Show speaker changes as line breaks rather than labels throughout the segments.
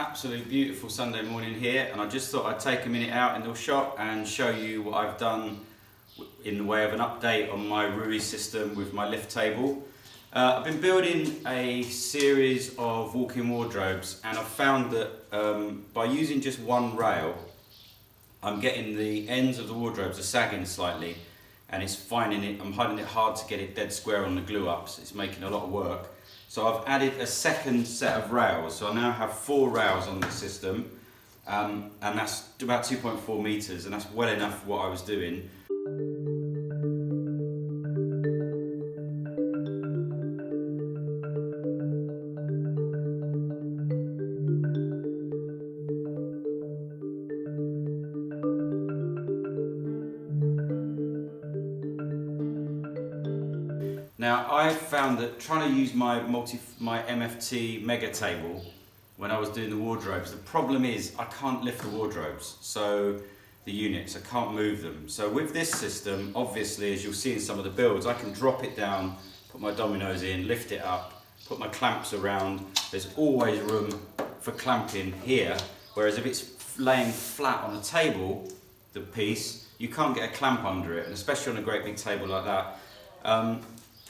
absolute beautiful Sunday morning here, and I just thought I'd take a minute out in the shop and show you what I've done in the way of an update on my RUWI system with my lift table. I've been building a series of walk-in wardrobes, and I've found that by using just one rail, I'm getting the ends of the wardrobes are sagging slightly, and I'm finding it hard to get it dead square on the glue ups. It's making a lot of work. So I've added a second set of rails. So I now have 4 rails on the system, and that's about 2.4 meters, and that's well enough for what I was doing. Now, I found that trying to use my MFT mega table when I was doing the wardrobes, the problem is I can't lift the wardrobes, so the units, I can't move them. So with this system, obviously, as you'll see in some of the builds, I can drop it down, put my dominoes in, lift it up, put my clamps around. There's always room for clamping here, whereas if it's laying flat on the table, the piece, you can't get a clamp under it, and especially on a great big table like that.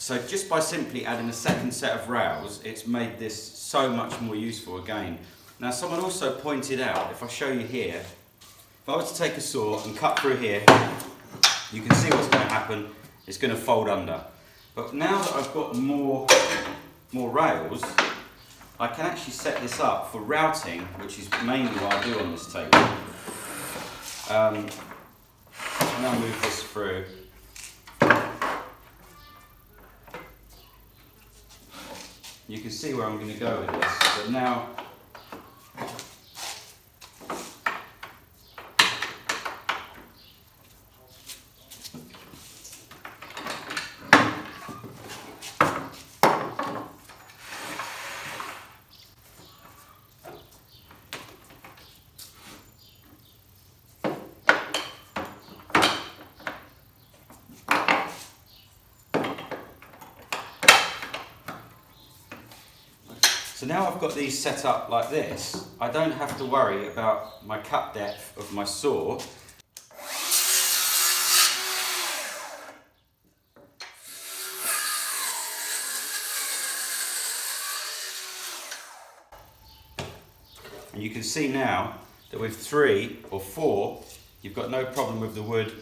So just by simply adding a second set of rails, it's made this so much more useful again. Now, someone also pointed out, if I show you here, if I was to take a saw and cut through here, you can see what's going to happen. It's going to fold under. But now that I've got more rails, I can actually set this up for routing, which is mainly what I do on this table. And I'll move this through. You can see where I'm going to go with this. So now, I've got these set up like this. I don't have to worry about my cut depth of my saw. And you can see now that with 3 or 4, you've got no problem with the wood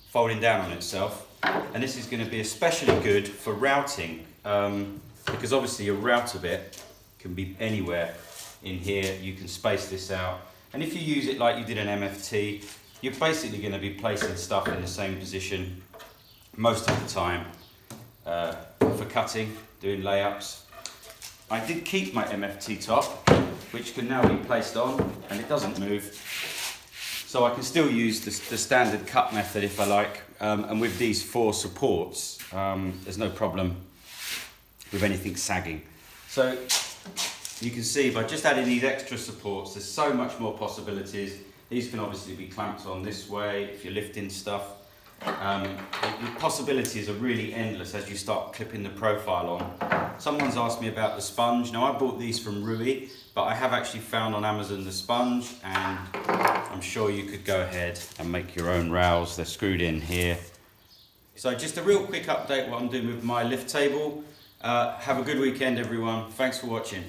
folding down on itself. And this is going to be especially good for routing, because obviously your router bit can be anywhere in here. You can space this out, and if you use it like you did an MFT, you're basically going to be placing stuff in the same position most of the time for cutting, doing layups. I did keep my MFT top, which can now be placed on, and it doesn't move, so I can still use the standard cut method if I like, and with these 4 supports there's no problem with anything sagging. So you can see by just adding these extra supports, there's so much more possibilities. These can obviously be clamped on this way if you're lifting stuff. The possibilities are really endless as you start clipping the profile on. Someone's asked me about the sponge. Now, I bought these from RUWI, but I have actually found on Amazon the sponge, and I'm sure you could go ahead and make your own rails. They're screwed in here. So just a real quick update what I'm doing with my lift table. Have a good weekend, everyone. Thanks for watching.